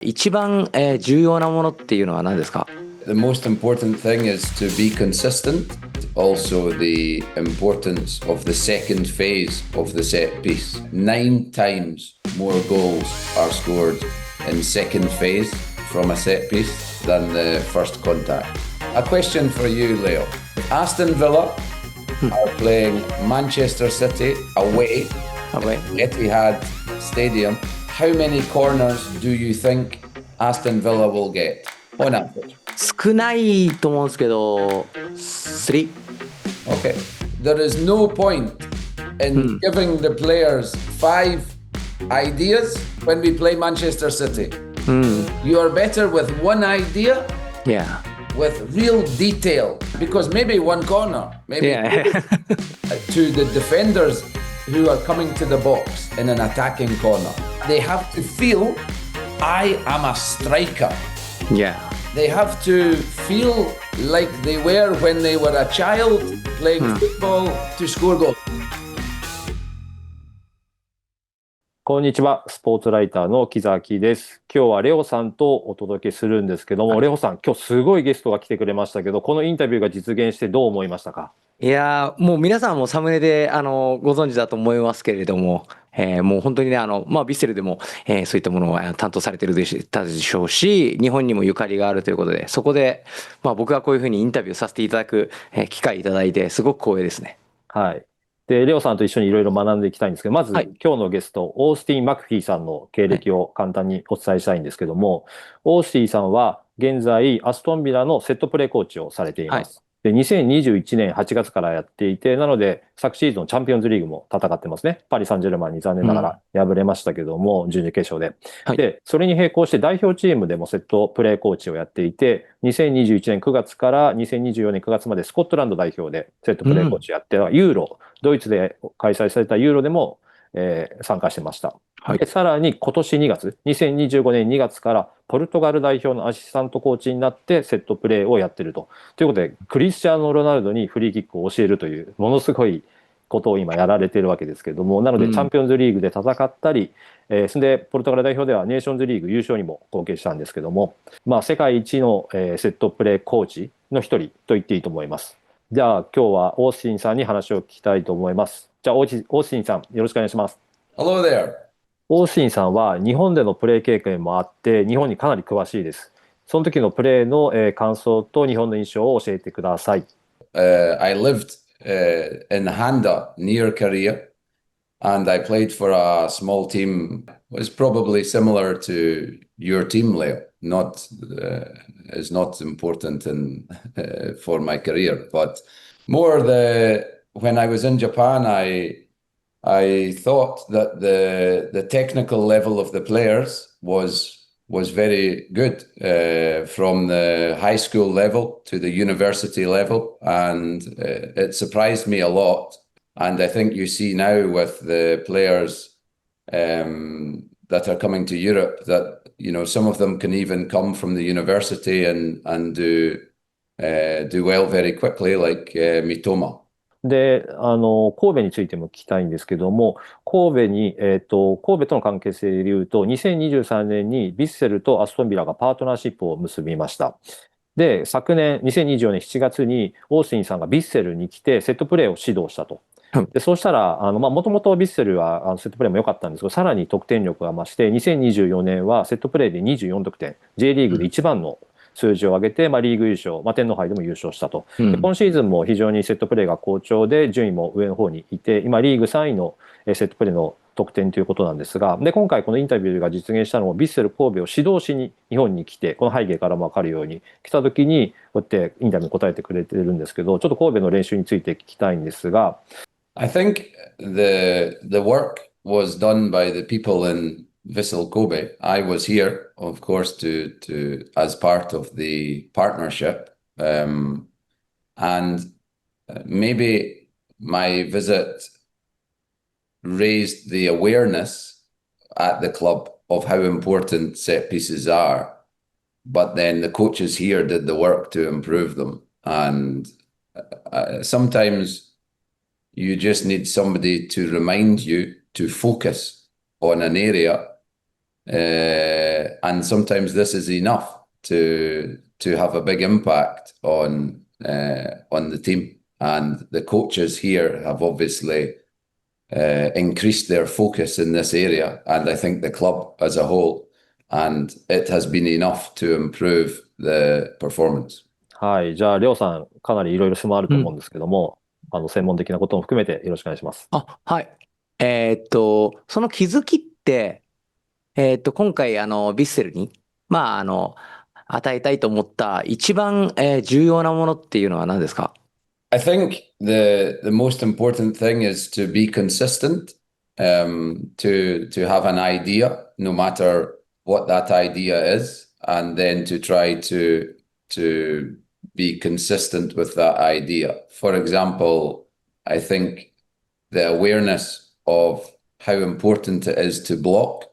一番、重要なものっていうのは何ですか？ The most important thing is to be consistent. Also, the importance of the second phase of the set piece. 9 times more goals are scored in second phase from a set piece than the first contact. A question for you, Leo. Aston Villa are playing Manchester City away at Etihad Stadium. How many corners do you think Aston Villa will get on average? 少ないと思うんですけど、3。Okay. There is no point in giving the players 5 ideas when we play Manchester City. You are better with 1 idea. Yeah. With real detail, because maybe 1 corner, maybe to the defenders who are coming to the box in an attacking corner. They have to feel, I am a striker. Yeah. They have to feel like they were when they were a child playing football to score goals. こんにちは、スポーツライターの木崎です。今日はレオさんとお届けするんですけども、レオさん、今日すごいゲストが来てくれましたけど、このインタビューが実現してどう思いましたか？いやー、もう皆さんもサムネでご存知だと思いますけれども、もう本当にね、ヴィッセルでも、そういったものを担当されてるでしたでしょうし、日本にもゆかりがあるということで、そこで、僕がこういうふうにインタビューさせていただく、機会いただいて、すごく光栄ですね。はい。で、レオさんと一緒にいろいろ学んでいきたいんですけど、まず、今日のゲスト、オースティン・マクフィーさんの経歴を簡単にお伝えしたいんですけども、オースティンさんは現在、アストンビラのセットプレーコーチをされています。で、2021年8月からやっていて、なので、昨シーズンのチャンピオンズリーグも戦ってますね。パリ・サンジェルマンに残念ながら敗れましたけども、準々決勝で。で、それに並行して代表チームでもセットプレーコーチをやっていて、2021年9月から2024年9月までスコットランド代表でセットプレーコーチやって、ユーロ、ドイツで開催されたユーロでも、参加してました。でさらに今年2月、2025年2月からポルトガル代表のアシスタントコーチになってセットプレーをやってると。ということで、クリスチャーノ・ロナウドにフリーキックを教えるという、ものすごいことを今やられてるわけですけども、なのでチャンピオンズリーグで戦ったり、それでポルトガル代表ではネーションズリーグ優勝にも貢献したんですけども、世界一の、セットプレーコーチの一人と言っていいと思います。じゃあ今日はオースティンさんに話を聞きたいと思います。じゃあオースティンさん、よろしくお願いします。Hello there. オースティンさんは日本でのプレー経験もあって、日本にかなり詳しいです。その時のプレーの、感想と日本の印象を教えてください。I lived in Handa near Korea, and I played for a small team. It was probably similar to your team, Leo. Not is not important for my career, but more when I was in Japan, I thought that the technical level of the players was very good from the high school level to the university level, and it surprised me a lot. And I think you see now with the players that are coming to Europe that some of them can even come from the university and do well very quickly, like Mitoma. で、神戸についても聞きたいんですけども、神戸との関係性で言うと、2023年にヴィッセルとアストンビラがパートナーシップを結びました。で、昨年、2024年7月に、オースティンさんがヴィッセルに来て、セットプレーを指導したと。で、そうしたら、もともとヴィッセルはセットプレーも良かったんですけど、さらに得点力が増して、2024年はセットプレーで24得点、J リーグで一番の数字を上げて、リーグ優勝、天皇杯でも優勝したと。で今シーズンも非常にセットプレーが好調で、順位も上の方にいて、今リーグ3位のセットプレーの得点ということなんですが、で今回このインタビューが実現したのも、ヴィッセル神戸を指導しに日本に来て、この背景からも分かるように来た時にこうやってインタビューに答えてくれてるんですけど、ちょっと神戸の練習について聞きたいんですが。I think the work was done by the people in Vissel Kobe. I was here, of course, to as part of the partnership, and maybe my visit raised the awareness at the club of how important set pieces are. But then the coaches here did the work to improve them, and sometimes you just need somebody to remind you to focus on an area And sometimes this is enough to have a big impact on the team. And the coaches here have obviously increased their focus in this area, and I think the club as a whole, and it has been enough to improve the performance. はい。じゃあ、りょうさん、かなりいろいろ質問あると思うんですけども、専門的なことも含めてよろしくお願いします。はい。その気づきって、今回、ヴィッセルに、与えたいと思った一番、重要なものっていうのは何ですか？ I think the most important thing is to be consistent, to have an idea, no matter what that idea is, and then to try to be consistent with that idea. For example, I think the awareness of how important it is to block,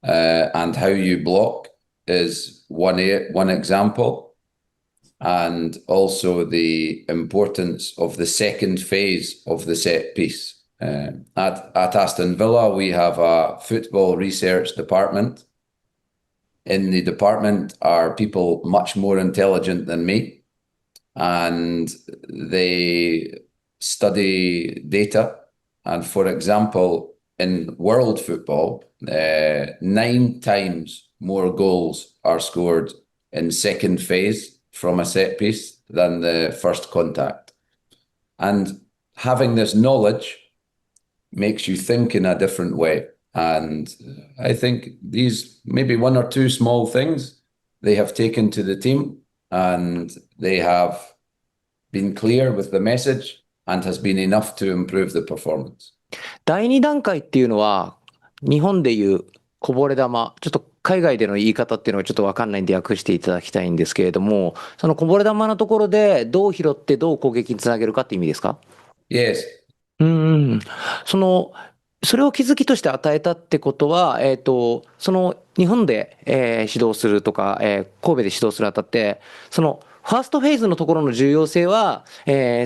and how you block is one example. And also the importance of the second phase of the set piece. At Aston Villa, we have a football research department. In the department are people much more intelligent than me, and they study data. And for example, in world football, 9 times more goals are scored in second phase from a set piece than the first contact. And having this knowledge makes you think in a different way. And I think these maybe 1 or 2 small things they have taken to the team, and they have been clear with the message and has been enough to improve the performance. 第2段階っていうのは、日本でいうこぼれ球、ちょっと海外での言い方っていうのはちょっとわかんないんで訳していただきたいんですけれども、そのこぼれ球のところでどう拾ってどう攻撃につなげるかっていう意味ですか？ Yes. それを気づきとして与えたってことは、その日本で、指導するとか、神戸で指導するあたって、そのファーストフェーズのところの重要性は、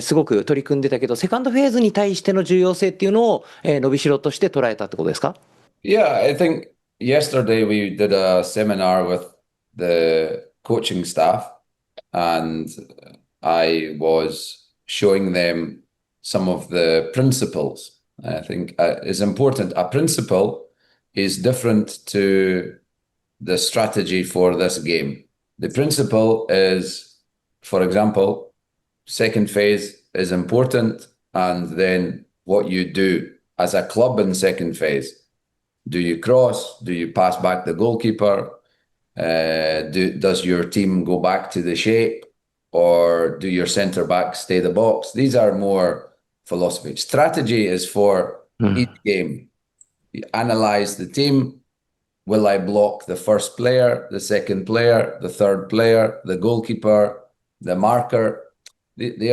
すごく取り組んでたけど、セカンドフェーズに対しての重要性っていうのを、伸びしろとして捉えたってことですか？ Yeah, I think yesterday we did a seminar with the coaching staff, and I was showing them some of the principles. I think is important. A principle is different to the strategy for this game. The principle is, for example, second phase is important, and then what you do as a club in second phase. Do you cross? Do you pass back the goalkeeper? Does your team go back to the shape? Or do your centre backs stay the box? These are more philosophy. Strategy is for each game. You analyze the team. Will I block the first player, the second player, the third player, the goalkeeper, the marker? They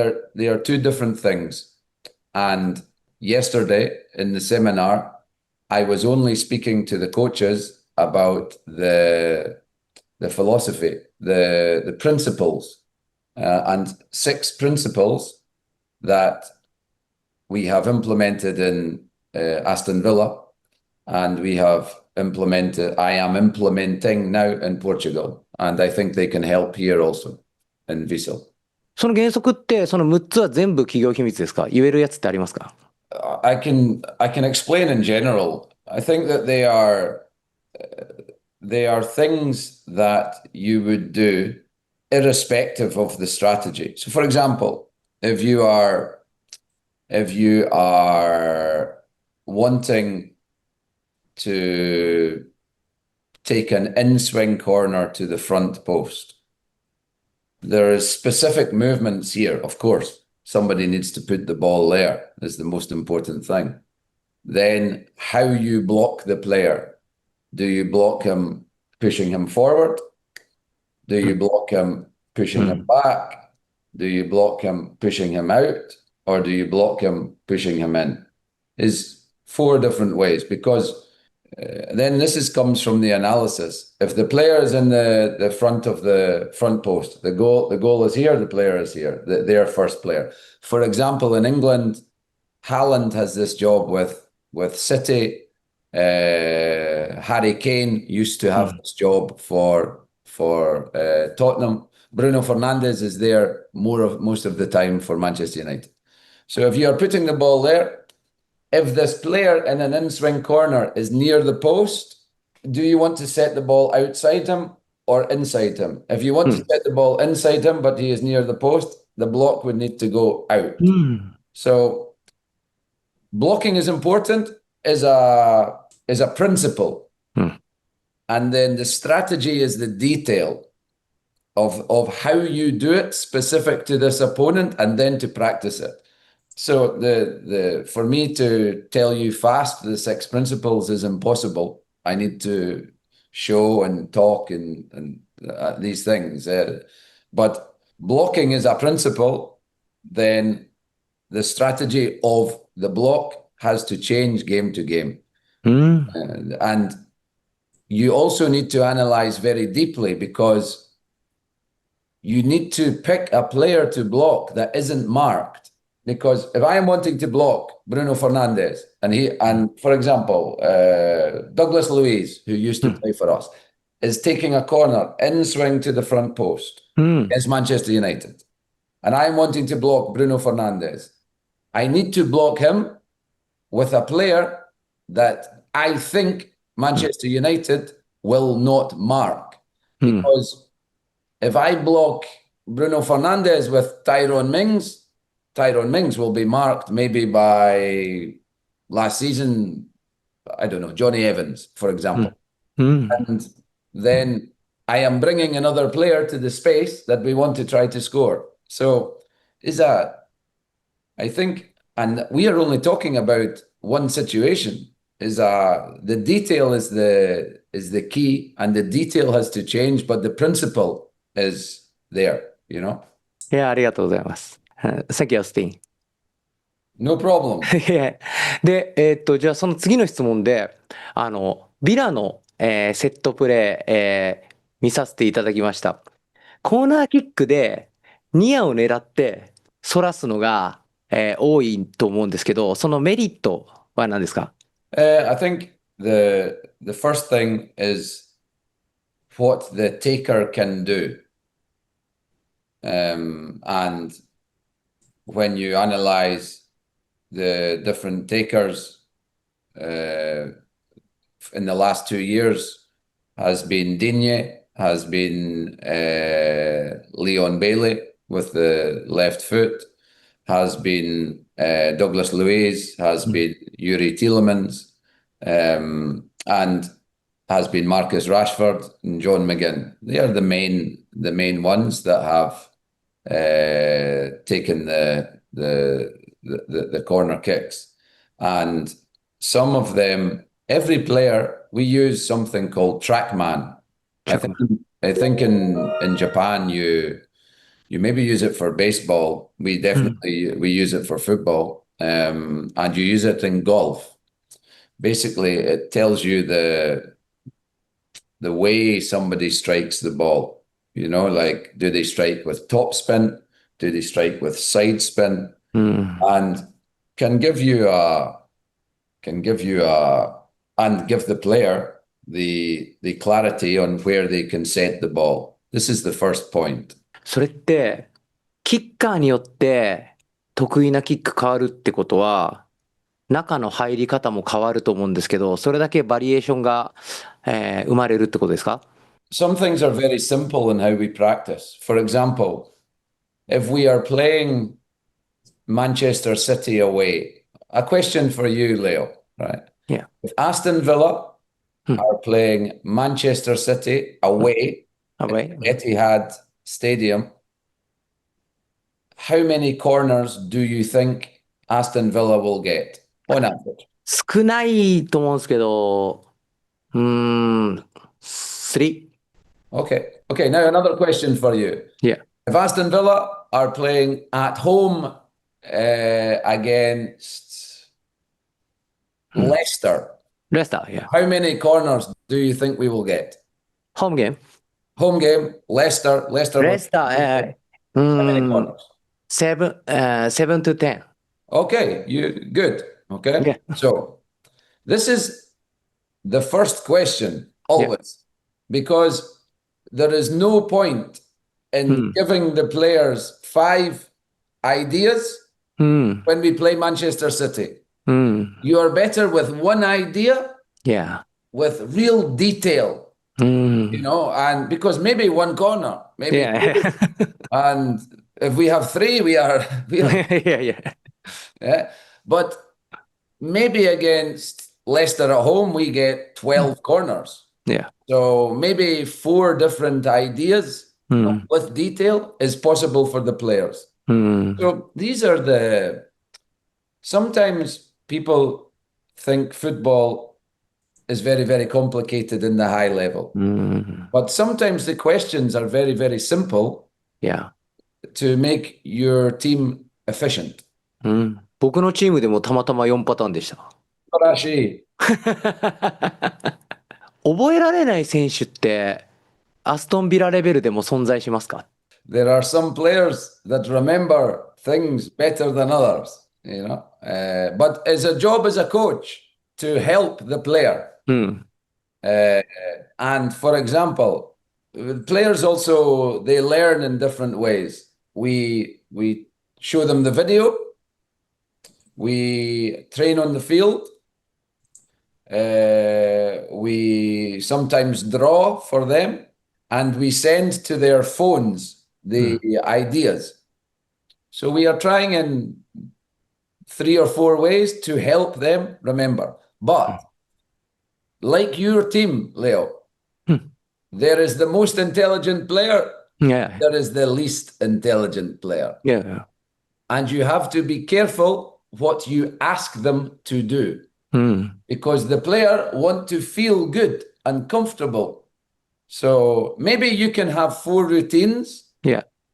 are 2 different things. And yesterday in the seminar, I was only speaking to the coaches about the philosophy, the principles, and 6 principles that we have implemented in Aston Villa, and I am implementing now in Portugal, and I think they can help here also in Vissel. その原則って、その6つは全部企業秘密ですか？言えるやつってありますか？ I can explain in general. I think that they are things that you would do irrespective of the strategy. So, for example, if you are wanting to take an in-swing corner to the front post, there is specific movements here, of course. Somebody needs to put the ball there is the most important thing. Then how you block the player. Do you block him pushing him forward? Do you block him pushing him back? Do you block him pushing him out? Or do you block him pushing him in? Is 4 different ways, because then comes from the analysis. If the player is in the front of the front post, the goal is here, the player is here, their first player. For example, in England, Haaland has this job with City. Harry Kane used to have this job for Tottenham. Bruno Fernandes is there most of the time for Manchester United. So if you are putting the ball there, if this player in an in-swing corner is near the post, do you want to set the ball outside him or inside him? If you want to set the ball inside him, but he is near the post, the block would need to go out. So blocking is important, is a principle. And then the strategy is the detail of how you do it specific to this opponent and then to practice it. So for me to tell you fast the 6 principles is impossible. I need to show and talk and these things. But blocking is a principle, then the strategy of the block has to change game to game. And you also need to analyze very deeply, because you need to pick a player to block that isn't marked. Because if I am wanting to block Bruno Fernandes, and for example, Douglas Luiz, who used to play for us, is taking a corner in swing to the front post against Manchester United, and I'm wanting to block Bruno Fernandes, I need to block him with a player that I think Manchester United will not mark. Because if I block Bruno Fernandes with Tyrone Mings will be marked maybe by last season, I don't know, Johnny Evans, for example. And then I am bringing another player to the space that we want to try to score. So I think, and we are only talking about one situation, the detail is the key, and the detail has to change, but the principle is there, you know? いや、ありがとうございます。Thank you, Austin. No problem. で、じゃあその次の質問で、ヴィラの、セットプレー、見させていただきました。コーナーキックでニアを狙って反らすのが、多いと思うんですけど、そのメリットは何ですか？ I think the first thing is what the taker can do. And when you analyze the different takers in the last 2 years, has been Digne, has been Leon Bailey with the left foot, has been Douglas Luiz, has been Yuri Tielemans, and has been Marcus Rashford and John McGinn. They are the main ones that have taken the corner kicks. And some of them, every player, we use something called TrackMan. I think in Japan you maybe use it for baseball. We use it for football, and you use it in golf. Basically, it tells you the way somebody strikes the ball. You know, like, do they strike with top spin? Do they strike with side spin? And can give the player the clarity on where they can set the ball. This is the first point. それってキッカーによって得意なキック変わるってことは、中の入り方も変わると思うんですけど、それだけバリエーションが、生まれるってことですか？ Some things are very simple in how we practice. For example, if we are playing Manchester City away, a question for you, Leo, right? Yeah. If Aston Villa are playing Manchester City away at Etihad Stadium, how many corners do you think Aston Villa will get on average? 少ないと思うんですけど、3。Okay. Now another question for you. Yeah. If Aston Villa are playing at home against Leicester, yeah. how many corners do you think we will get? Home game. Home game, Leicester. How many corners? 7 to 10. Okay, good. Okay. Yeah. So this is the first question always, because there is no point in giving the players 5 ideas when we play Manchester City. You are better with 1 idea with real detail. You know, and because maybe 1 corner, maybe 2, and if we have 3, we are but maybe against Leicester at home we get 12 corners. So maybe 4 different ideas with detail is possible for the players. So these are sometimes people think football is very, very complicated in the high level. But sometimes the questions are very, very simple to make your team efficient. 僕のチームでもたまたま4パターンでした。素晴らしい。覚えられない選手ってアストンビラレベルでも存在しますか？ There are some players that remember things better than others, you know. But it's a job as a coach to help the player. And for example, players also, they learn in different ways. We show them the video, we train on the field, we sometimes draw for them, and we send to their phones the ideas. So we are trying in 3 or 4 ways to help them remember. But like your team, Leo, there is the most intelligent player, there is the least intelligent player. And you have to be careful what you ask them to do. Because the player wants to feel good and comfortable. So maybe you can have 4 routines,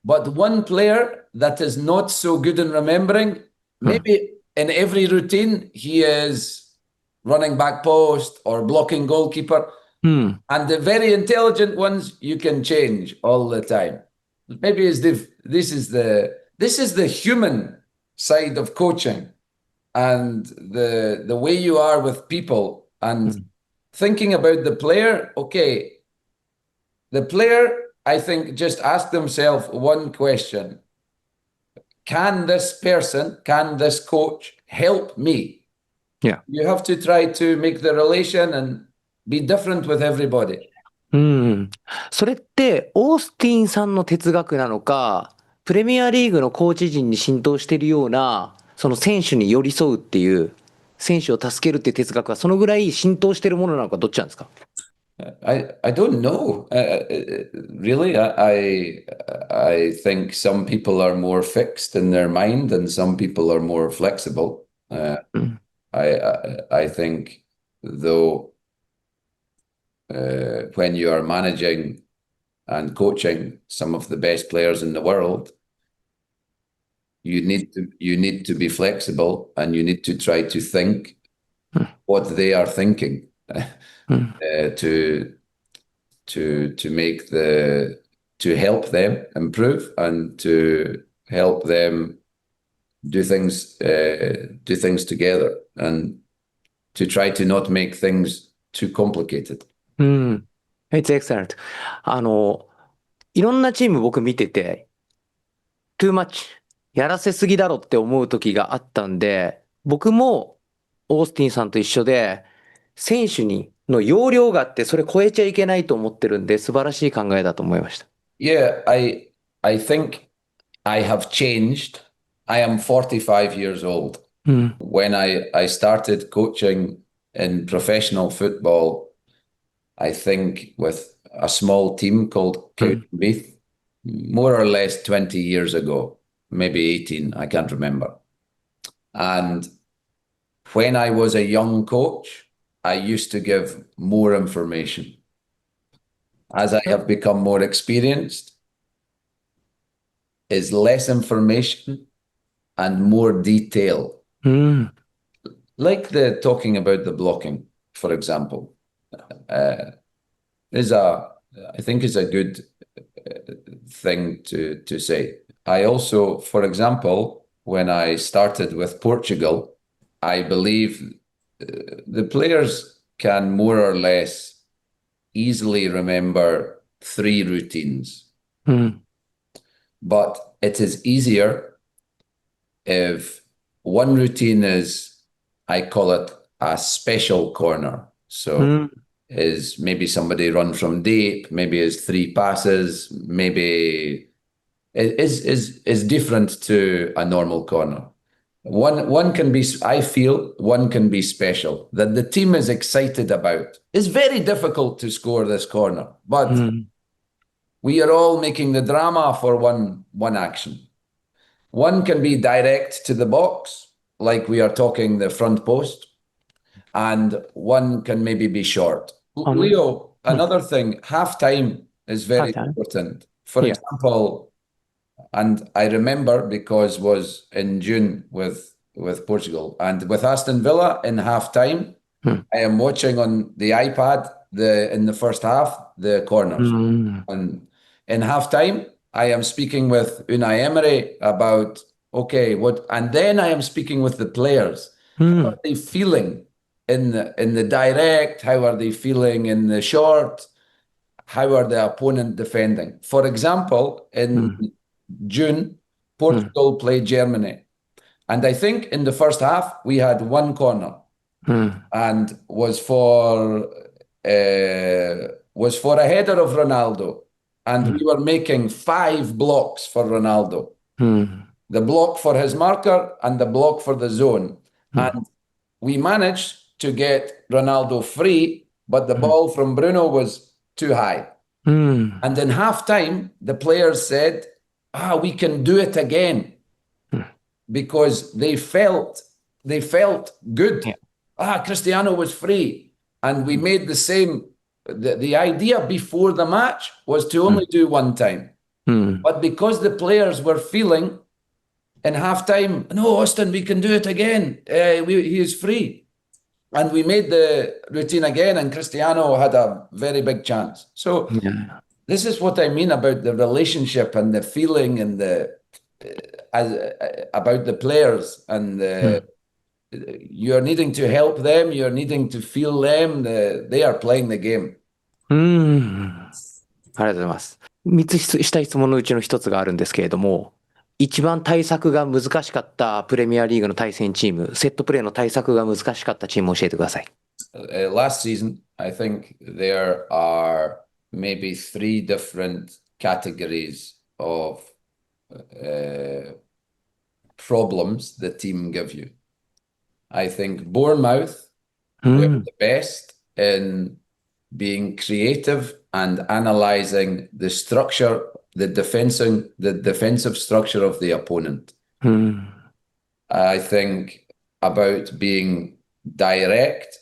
but one player that is not so good in remembering, maybe in every routine he is running back post or blocking goalkeeper. And the very intelligent ones you can change all the time. Maybe this is the human side of coaching, and the way you are with people and thinking about the player. Okay, the player, I think, just ask themselves one question: can this person, can this coach help me? You have to try to make the relation and be different with everybody. それってオースティンさんの哲学なのか、プレミアリーグのコーチ陣に浸透しているような、その選手に寄り添うっていう、選手を助けるっていう哲学はそのぐらい浸透しているものなのか、どっちなんですか？ I don't know. Really, I think some people are more fixed in their mind and some people are more flexible. I think, though, when you are managing and coaching some of the best players in the world, you need to be flexible and you need to try to think what they are thinking to make to help them improve and to help them do things together and to try to not make things too complicated. It's excellent. いろんなチーム僕見てて、too much やらせすぎだろって思う時があったんで、僕もオースティンさんと一緒で、選手の要領があって、それ超えちゃいけないと思ってるんで、素晴らしい考えだと思いました。Yeah, I think I have changed. I am 45 years old. When I started coaching in professional football, I think with a small team called Cowdenbeath, more or less 20 years ago, maybe 18, I can't remember. And when I was a young coach, I used to give more information. As I have become more experienced, is less information and more detail. Like talking about the blocking, for example, I think is a good thing to say. I also, for example, when I started with Portugal, I believe the players can more or less easily remember 3 routines. But it is easier if one routine is, I call it a special corner. So is maybe somebody run from deep, maybe is 3 passes, maybe it is different to a normal corner. One can be, I feel, one can be special, that the team is excited about. It's very difficult to score this corner, but we are all making the drama for one action. One can be direct to the box, like we are talking the front post, and one can maybe be short. Leo, another thing, half-time is very important. For example, and I remember because was in June with Portugal, and with Aston Villa in half-time, I am watching on the iPad in the first half, the corners. And in half-time, I am speaking with Unai Emery about, okay, and then I am speaking with the players. How are they feeling in the direct? How are they feeling in the short? How are the opponent defending? For example, in June, Portugal played Germany. And I think in the first half, we had 1 corner and was for a header of Ronaldo. And we were making 5 blocks for Ronaldo. The block for his marker and the block for the zone. And we managed to get Ronaldo free, but the ball from Bruno was too high. And in half-time, the players said, we can do it again. Because they felt good. Cristiano was free. And we made the same. The idea before the match was to only do 1 time. But because the players were feeling in halftime, no, Austin, we can do it again. He is free. And we made the routine again, and Cristiano had a very big chance. So this is what I mean about the relationship and the feeling and about the players. And you're needing to help them, you're needing to feel them, they are playing the game. ありがとうございます。3つしたい質問のうちの1つがあるんですけれども、一番対策が難しかったプレミアリーグの対戦チーム、セットプレーの対策が難しかったチームを教えてください。Last season, I think there are maybe 3 different categories of problems the team give you. I think Bournemouth were the best in being creative and analyzing the structure, the defensive structure of the opponent. I think about being direct,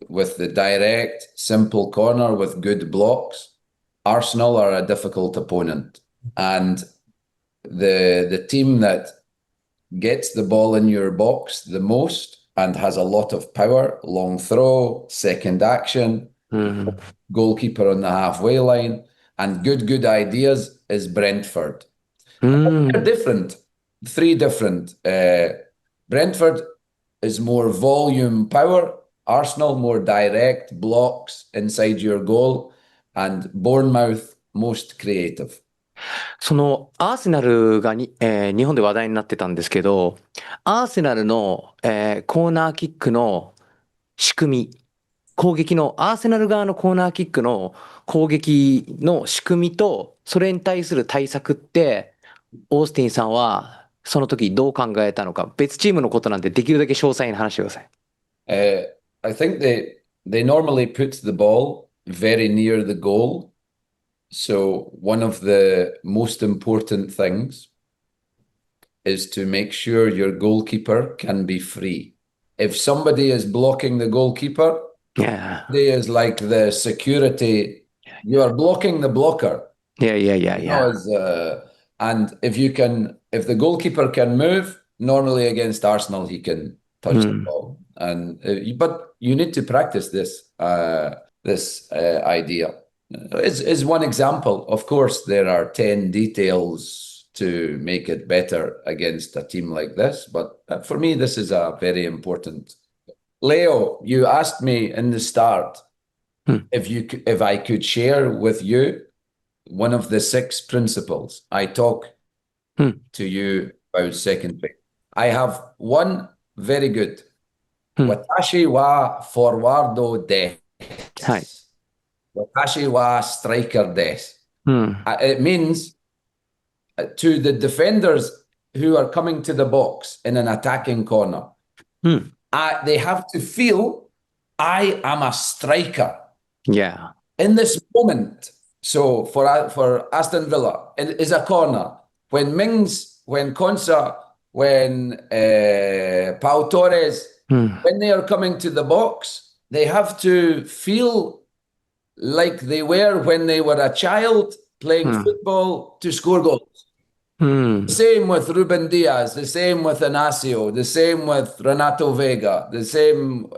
with the direct, simple corner with good blocks. Arsenal are a difficult opponent. And the team that gets the ball in your box the most and has a lot of power, long throw, second action, goalkeeper on the halfway line, and good ideas is Brentford. They're different, 3 different. Brentford is more volume power, Arsenal more direct blocks inside your goal, and Bournemouth most creative. そのアーセナルが日本で話題になってたんですけど、アーセナルの、コーナーキックの仕組み、攻撃のアーセナル側のコーナーキックの攻撃の仕組みとそれに対する対策ってオースティンさんはその時どう考えたのか、別チームのことなんでできるだけ詳細に話してください。I think they normally put the ball very near the goal. So one of the most important things is to make sure your goalkeeper can be free. If somebody is blocking the goalkeeper, they is like the security. You are blocking the blocker. And if the goalkeeper can move, normally against Arsenal he can touch the ball. But you need to practice this idea. Is one example. Of course, there are 10 details to make it better against a team like this. But for me, this is a very important. Leo, you asked me in the start if I could share with you one of the 6 principles I talk to you about second phase. I have one very good. Watashi wa forwardo desu. はい。Watashi wa striker desu. It means to the defenders who are coming to the box in an attacking corner, they have to feel I am a striker. Yeah. In this moment. So for Aston Villa, it is a corner. When Mings, when Konsa, when Pau Torres, when they are coming to the box, they have to feel like they were when they were a child playing football to score goals. The same with Ruben Diaz, the same with Inacio, the same with Renato Vega, the same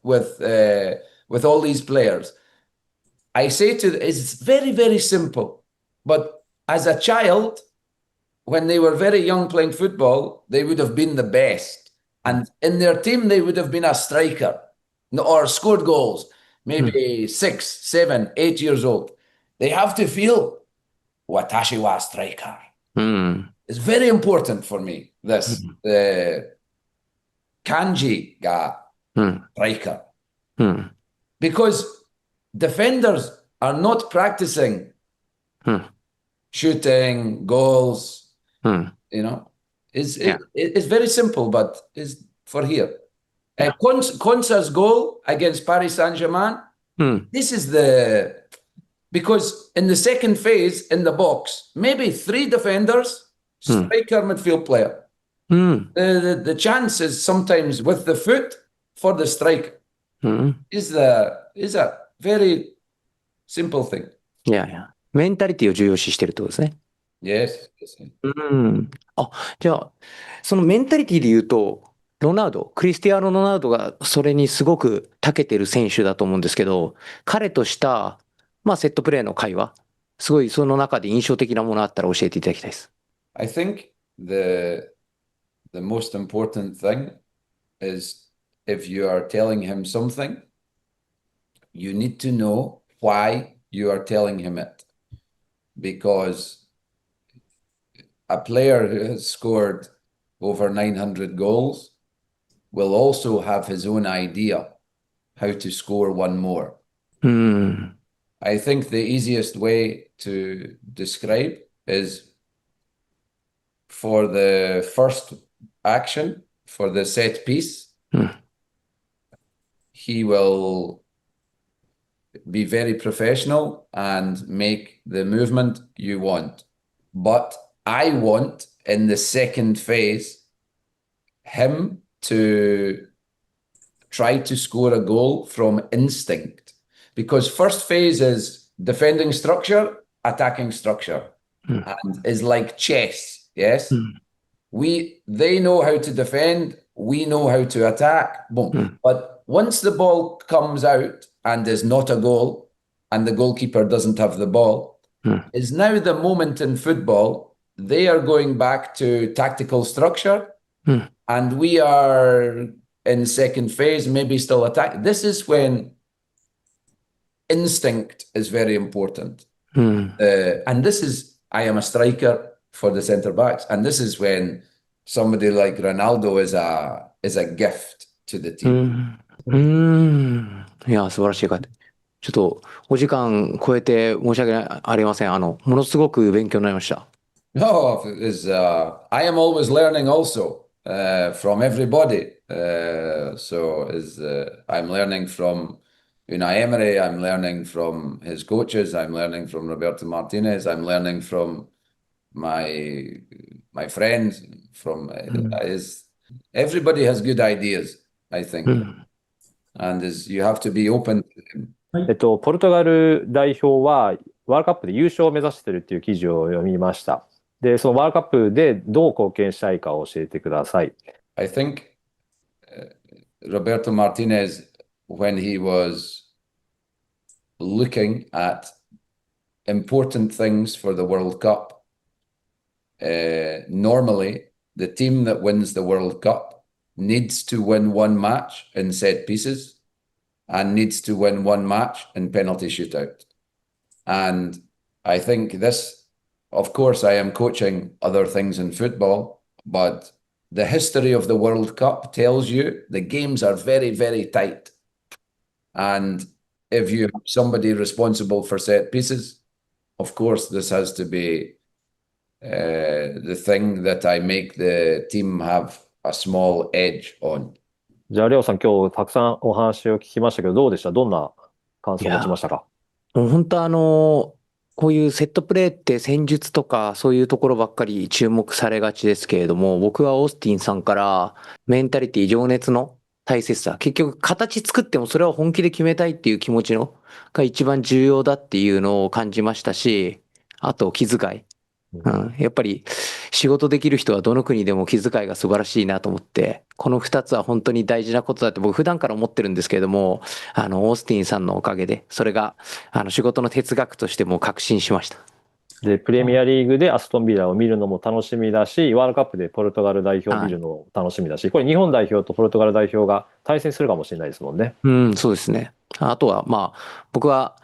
with all these players. I say to them, it's very, very simple. But as a child, when they were very young playing football, they would have been the best. And in their team, they would have been a striker or scored goals, maybe 6, 7, 8 years old. They have to feel Watashi wa striker. It's very important for me, this. The kanji ga striker. Because defenders are not practicing shooting, goals, you know. It's very simple, but it's for here. Konsa's goal against Paris Saint-Germain, this is because in the second phase in the box, maybe 3 defenders, striker, midfield player. The chance is sometimes with the foot for the striker. Is a very simple thing. Yeah. メンタリティを重要視してるってことですね。Yes. じゃあ、そのメンタリティで言うと、クリスティアーノ・ロナウドがそれにすごく長けてる選手だと思うんですけど、彼とした、セットプレーの会話、すごいその中で印象的なものあったら教えていただきたいです。I think the most important thing is if you are telling him something, you need to know why you are telling him it. Because a player who has scored over 900 goals will also have his own idea how to score one more. I think the easiest way to describe is for the first action, for the set piece, he will be very professional and make the movement you want. But I want, in the second phase, him to try to score a goal from instinct. Because first phase is defending structure, attacking structure, and is like chess, yes? They know how to defend, we know how to attack, boom. But once the ball comes out and is not a goal, and the goalkeeper doesn't have the ball, is now the moment in football, they are going back to tactical structure, and we are in second phase, maybe still attack. This is when instinct is very important. And this is, I am a striker for the centre backs. And this is when somebody like Ronaldo is a gift to the team. いや、素晴らしい方。ちょっとお時間超えて申し訳ありません。ものすごく勉強になりました。No, I am always learning also from everybody. I'm learning from Unai Emery, I'm learning from his coaches, I'm learning from Roberto Martinez, I'm learning from my friends, from everybody has good ideas, I think. And you have to be open to them. ポルトガル代表はワールドカップで優勝を目指しているっていう記事を読みました。で、そのワールドカップでどう貢献したいかを教えてください。I think Roberto Martinez, when he was looking at important things for the World Cup, normally the team that wins the World Cup needs to win one match in set pieces and needs to win one match in penalty shootout. And I think this, of course, I am coaching other things in football, but the history of the World Cup tells you the games are very, very tight. And if you have somebody responsible for set pieces, of course, this has to be the thing that I make the team have a small edge on. じゃあ、レオさん、今日たくさんお話を聞きましたけど、どうでした？どんな感想を持ちましたか？もう本当こういうセットプレーって戦術とかそういうところばっかり注目されがちですけれども、僕はオースティンさんからメンタリティ、情熱の大切さ、結局形作ってもそれは本気で決めたいっていう気持ちのが一番重要だっていうのを感じましたし、あと気遣い。やっぱり仕事できる人はどの国でも気遣いが素晴らしいなと思って、この2つは本当に大事なことだって僕普段から思ってるんですけれども、オースティンさんのおかげで、それが仕事の哲学としても確信しました。で、プレミアリーグでアストンビラを見るのも楽しみだし、ワールドカップでポルトガル代表を見るのも楽しみだし、これ日本代表とポルトガル代表が対戦するかもしれないですもんね。そうですね。あとは僕は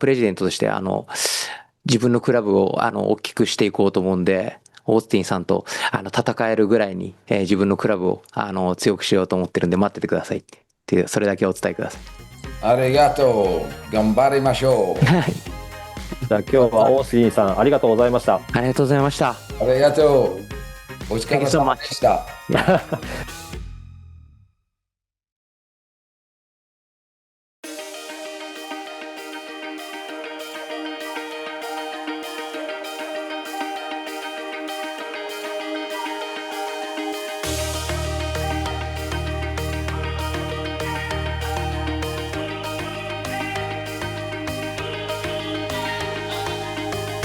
プレジデントとして自分のクラブを大きくしていこうと思うんで、オースティンさんと戦えるぐらいに、自分のクラブを強くしようと思ってるんで待っててくださいっていう、それだけお伝えください。ありがとう。頑張りましょう。じゃあ今日はオースティンさんありがとうございました。ありがとうございました。ありがとう。お疲れ様でした。